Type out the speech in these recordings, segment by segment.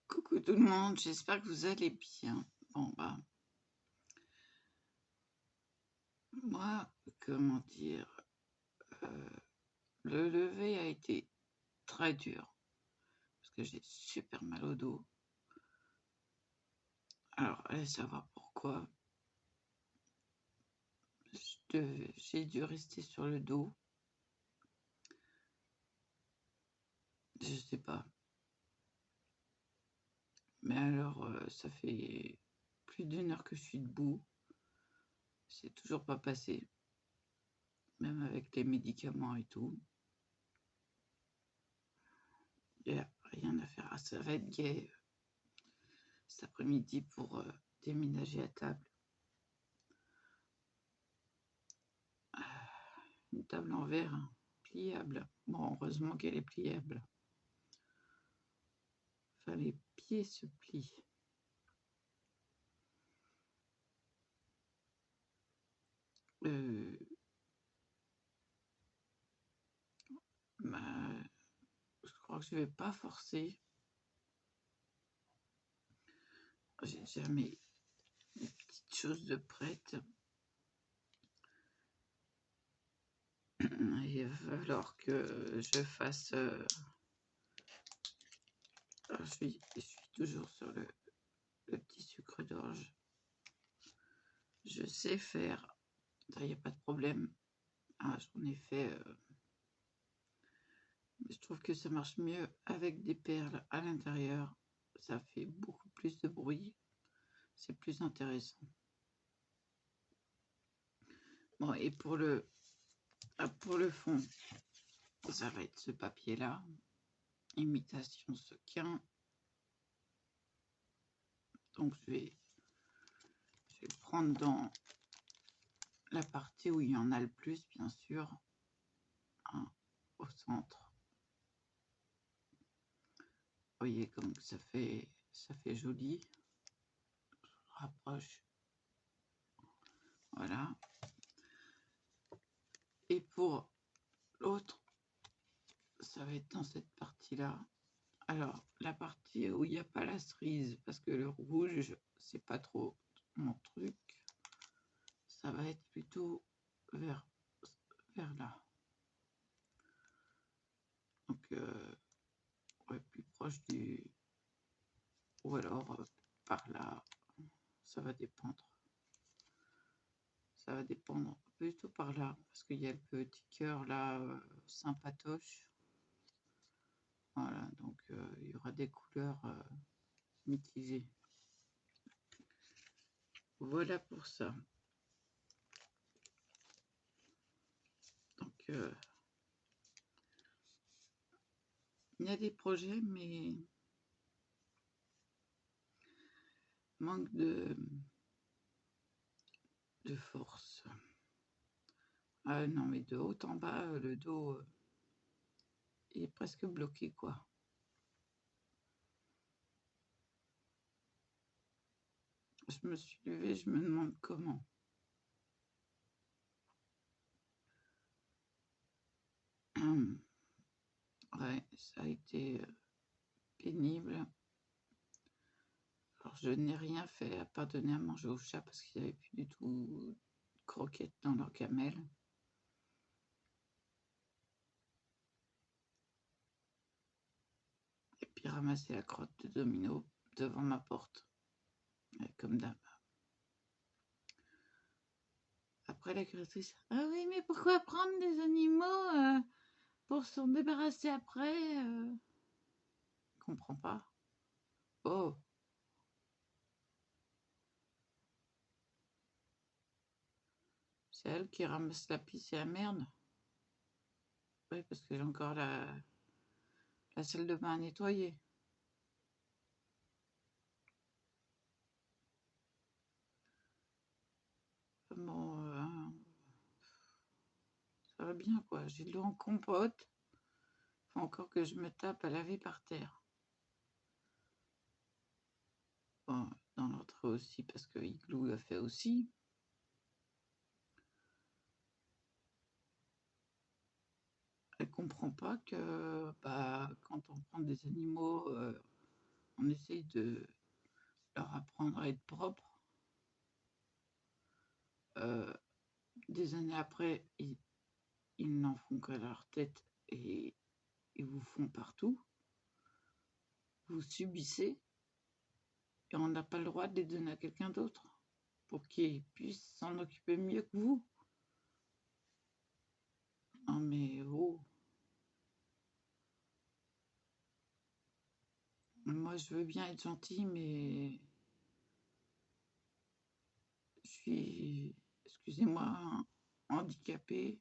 Coucou tout le monde, j'espère que vous allez bien. Bon bah, moi, comment dire, le lever a été très dur parce que j'ai super mal au dos. Alors, allez savoir pourquoi. J'ai dû rester sur le dos. Je sais pas. Mais alors, ça fait plus d'1 heure que je suis debout. C'est toujours pas passé. Même avec les médicaments et tout. Il n'y a rien à faire. Ah, ça va être gai cet après-midi pour déménager à table. Une table en verre pliable. Bon, heureusement qu'elle est pliable. Enfin, les pieds se plient. Bah, je crois que je vais pas forcer. J'ai déjà mes petites choses de prête. Il va falloir que je fasse... je suis toujours sur le petit sucre d'orge. Je sais faire. Il n'y a pas de problème. Ah, j'en ai fait... je trouve que ça marche mieux avec des perles à l'intérieur. Ça fait beaucoup plus de bruit. C'est plus intéressant. Bon, et pour le fond, ça va être ce papier-là. Imitation sequin. Donc, je vais le prendre dans la partie où il y en a le plus, bien sûr. Hein, au centre. Vous voyez comme ça fait joli. Je rapproche. Voilà. Et pour l'autre, ça va être dans cette partie-là. Alors, la partie où il n'y a pas la cerise, parce que le rouge, c'est pas trop mon truc. Ça va être plutôt vers là. Donc, ouais, plus proche du... Ou alors, par là, ça va dépendre. Ça va dépendre plutôt par là, parce qu'il y a le petit cœur là, sympatoche. Voilà, donc il y aura des couleurs mitigées. Voilà pour ça. Donc, il y a des projets, mais manque de force. Ah non, mais de haut en bas, le dos il est presque bloqué, quoi. Je me suis levée, je me demande comment. Ouais, ça a été pénible. Alors, je n'ai rien fait à part donner à manger aux chats parce qu'ils n'avaient plus du tout de croquettes dans leur gamelle. Et puis ramasser la crotte de domino devant ma porte, comme d'hab. Après, la créatrice, ah oui, mais pourquoi prendre des animaux pour s'en débarrasser après Je comprends pas. Oh, c'est elle qui ramasse la pisse et la merde. Oui, parce que j'ai encore la salle de bain à nettoyer. Bon, ça va bien, quoi. J'ai de l'eau en compote. Faut encore que je me tape à laver par terre. aussi parce que Igloo l'a fait aussi. Elle comprend pas que quand on prend des animaux, on essaye de leur apprendre à être propre. Des années après, ils n'en font qu'à leur tête et ils vous font partout. Vous subissez et on n'a pas le droit de les donner à quelqu'un d'autre pour qu'il puisse s'en occuper mieux que vous. Non mais oh, moi je veux bien être gentille, mais je suis, excusez-moi, handicapée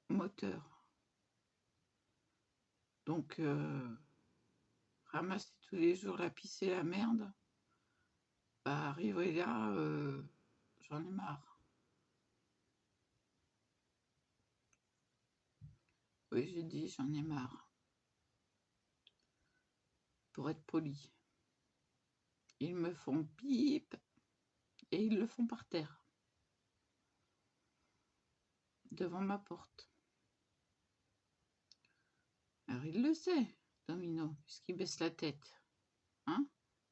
moteur. Donc ramasser tous les jours la pisse et la merde, arriver là, j'en ai marre. Oui, j'ai dit j'en ai marre. Pour être poli. Ils me font pip et ils le font par terre. Devant ma porte. Alors il le sait, Domino, puisqu'il baisse la tête. Hein,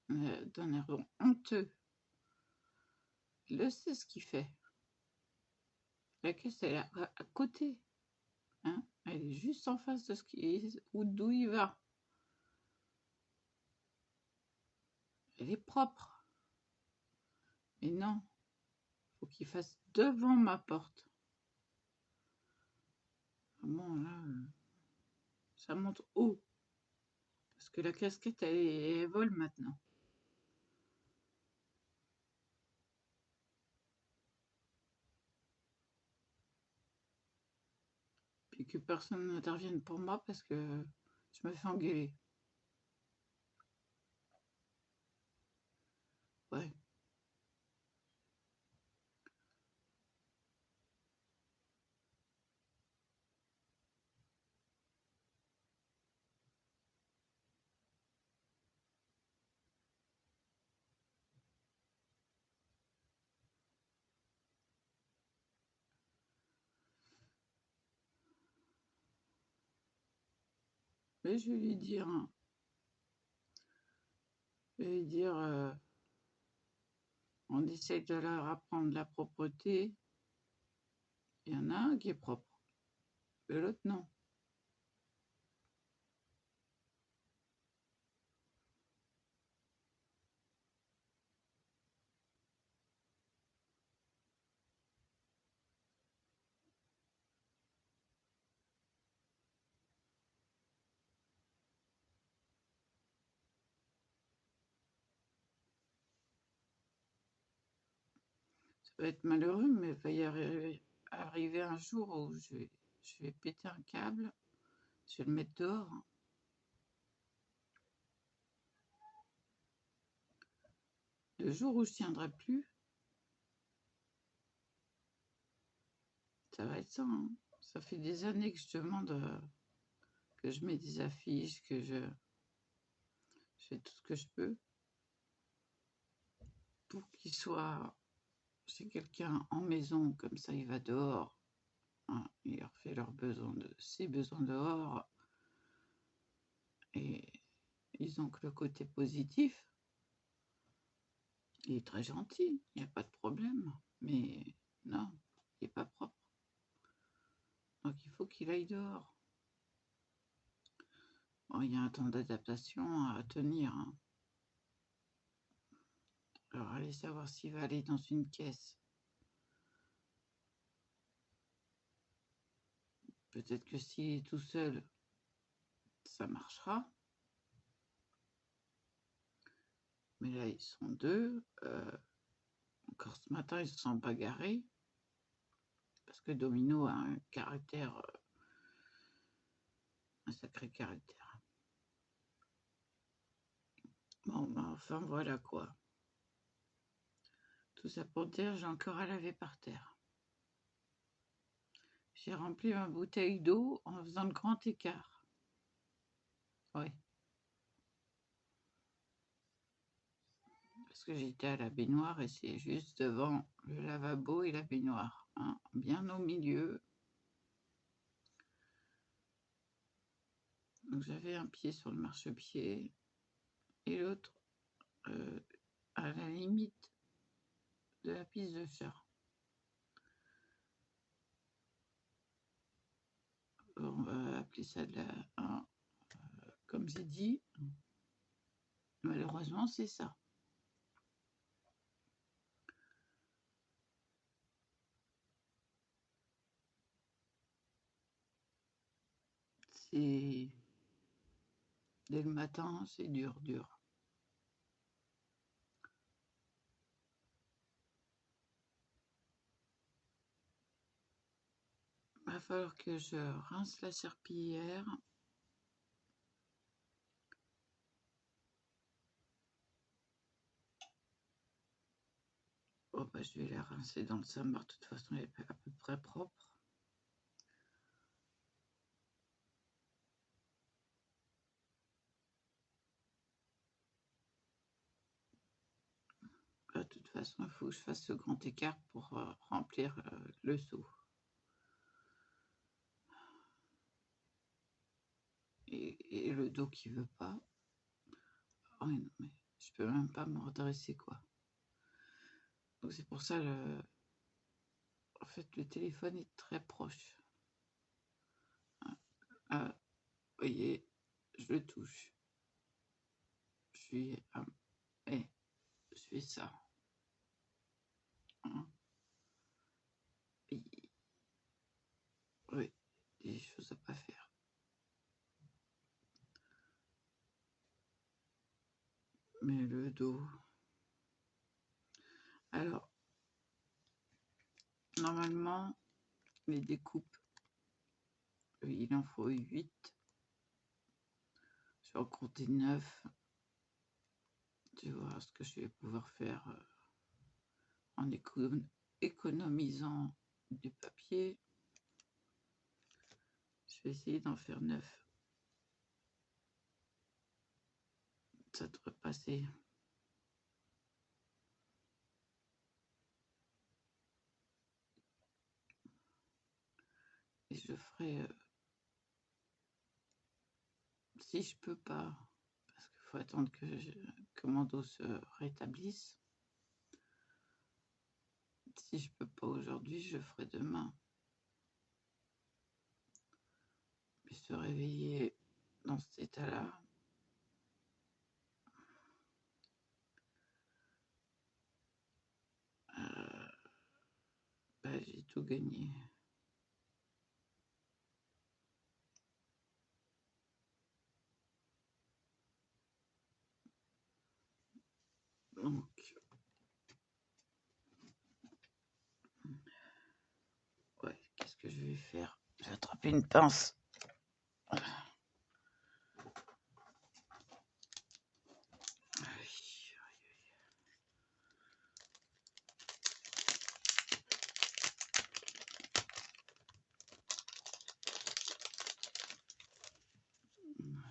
d'un air honteux. Il le sait ce qu'il fait. La caisse, elle est à côté. Hein, elle est juste en face de d'où il va. Elle est propre. Mais non, faut qu'il fasse devant ma porte. Bon, là, ça monte haut. Parce que la casquette, elle vole maintenant. Puis que personne n'intervienne pour moi parce que je me fais engueuler. Ouais. Mais je vais lui dire, hein, je vais lui dire, on essaye de leur apprendre la propreté. Il y en a un qui est propre, et l'autre non. Ça va être malheureux, mais il va y arriver un jour où je vais péter un câble, je vais le mettre dehors. Le jour où je tiendrai plus, ça va être ça. Hein. Ça fait des années que je demande que je mets des affiches, que je fais tout ce que je peux pour qu'il soit chez quelqu'un en maison, comme ça il va dehors, hein, il leur fait ses besoins dehors, et ils ont que le côté positif. Il est très gentil, il n'y a pas de problème, mais non, il n'est pas propre. Donc il faut qu'il aille dehors. Bon, il y a un temps d'adaptation à tenir. Hein. Alors allez savoir s'il va aller dans une caisse. Peut-être que s'il est tout seul, ça marchera. Mais là, ils sont deux. Encore ce matin, ils se sont bagarrés. Parce que Domino a un caractère, un sacré caractère. Bon, enfin, voilà quoi. Tout ça pour dire, j'ai encore à laver par terre. J'ai rempli ma bouteille d'eau en faisant le grand écart. Oui. que j'étais à la baignoire et c'est juste devant le lavabo et la baignoire, hein, bien au milieu. Donc j'avais un pied sur le marchepied et l'autre à la limite de la piste de chat. On va appeler ça de la... comme j'ai dit, malheureusement c'est ça. C'est... Dès le matin, c'est dur. Va falloir que je rince la serpillière. Oh bah je vais la rincer dans le sambar, de toute façon elle est à peu près propre. De toute façon, il faut que je fasse ce grand écart pour remplir le seau. Et le dos qui veut pas. Oh non, mais je peux même pas me redresser, quoi. Donc c'est pour ça, en fait, le téléphone est très proche. Vous voyez, je le touche. Je suis... je fais ça. Hein. Oui, des choses à pas faire. Mais le dos... Alors, normalement, les découpes, il en faut 8. Je vais en compter 9. Tu vois ce que je vais pouvoir faire en économisant du papier. Je vais essayer d'en faire 9. Ça devrait passer. Et je ferai... si je peux pas, parce qu'il faut attendre que mon dos se rétablisse. Si je peux pas aujourd'hui, je ferai demain. Mais se réveiller dans cet état-là, j'ai tout gagné. Donc, ouais, qu'est-ce que je vais faire? Je vais attraper une pince.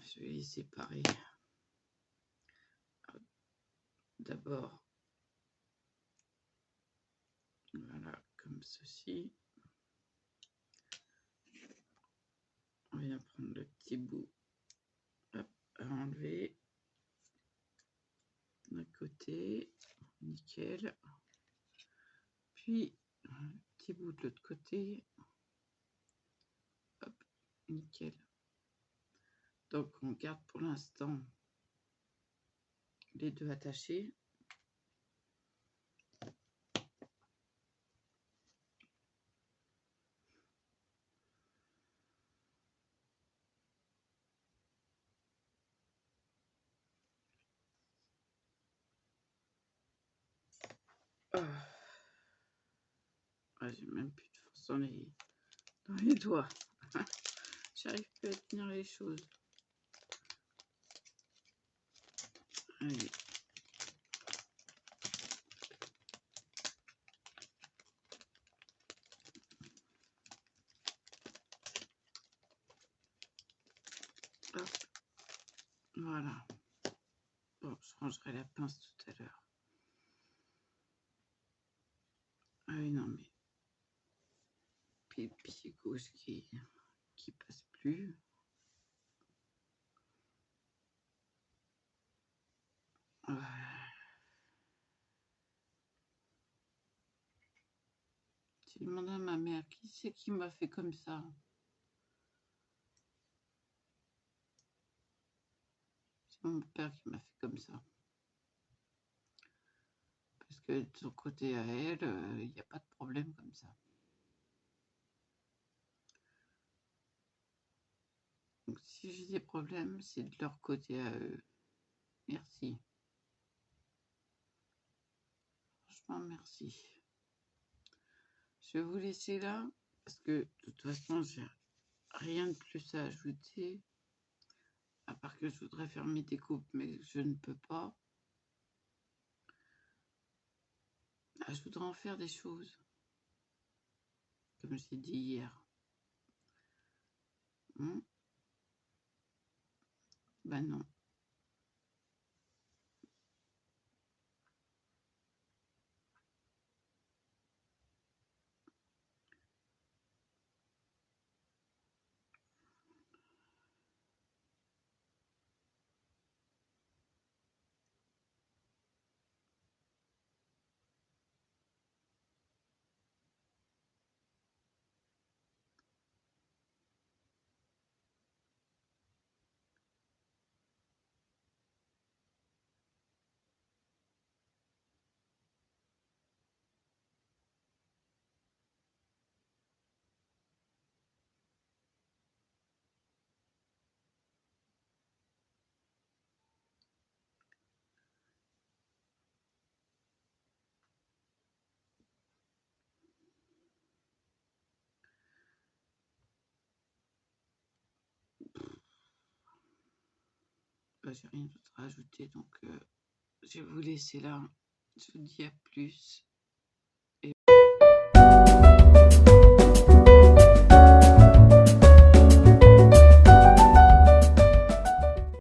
Je vais les séparer. D'abord, voilà, comme ceci. On vient prendre le petit bout, hop, à enlever d'un côté, nickel. Puis, un petit bout de l'autre côté, hop, nickel. Donc, on garde pour l'instant les deux attachés. J'ai même plus de force dans les doigts. J'arrive plus à tenir les choses. Allez. Hop. Voilà. Bon, je rangerai la pince tout à l'heure. oui, non, mais puis le pied gauche qui passe plus. J'ai demandé à ma mère, qui c'est qui m'a fait comme ça? C'est mon père qui m'a fait comme ça. Parce que de son côté à elle, il n'y a pas de problème comme ça. Donc si j'ai des problèmes, c'est de leur côté à eux. Merci. Franchement, merci. Je vais vous laisser là, parce que de toute façon, j'ai rien de plus à ajouter. À part que je voudrais faire mes découpes, mais je ne peux pas. Ah, je voudrais en faire des choses, comme j'ai dit hier. Ben non. J'ai rien d'autre à ajouter, donc je vais vous laisser là. Je vous dis à plus.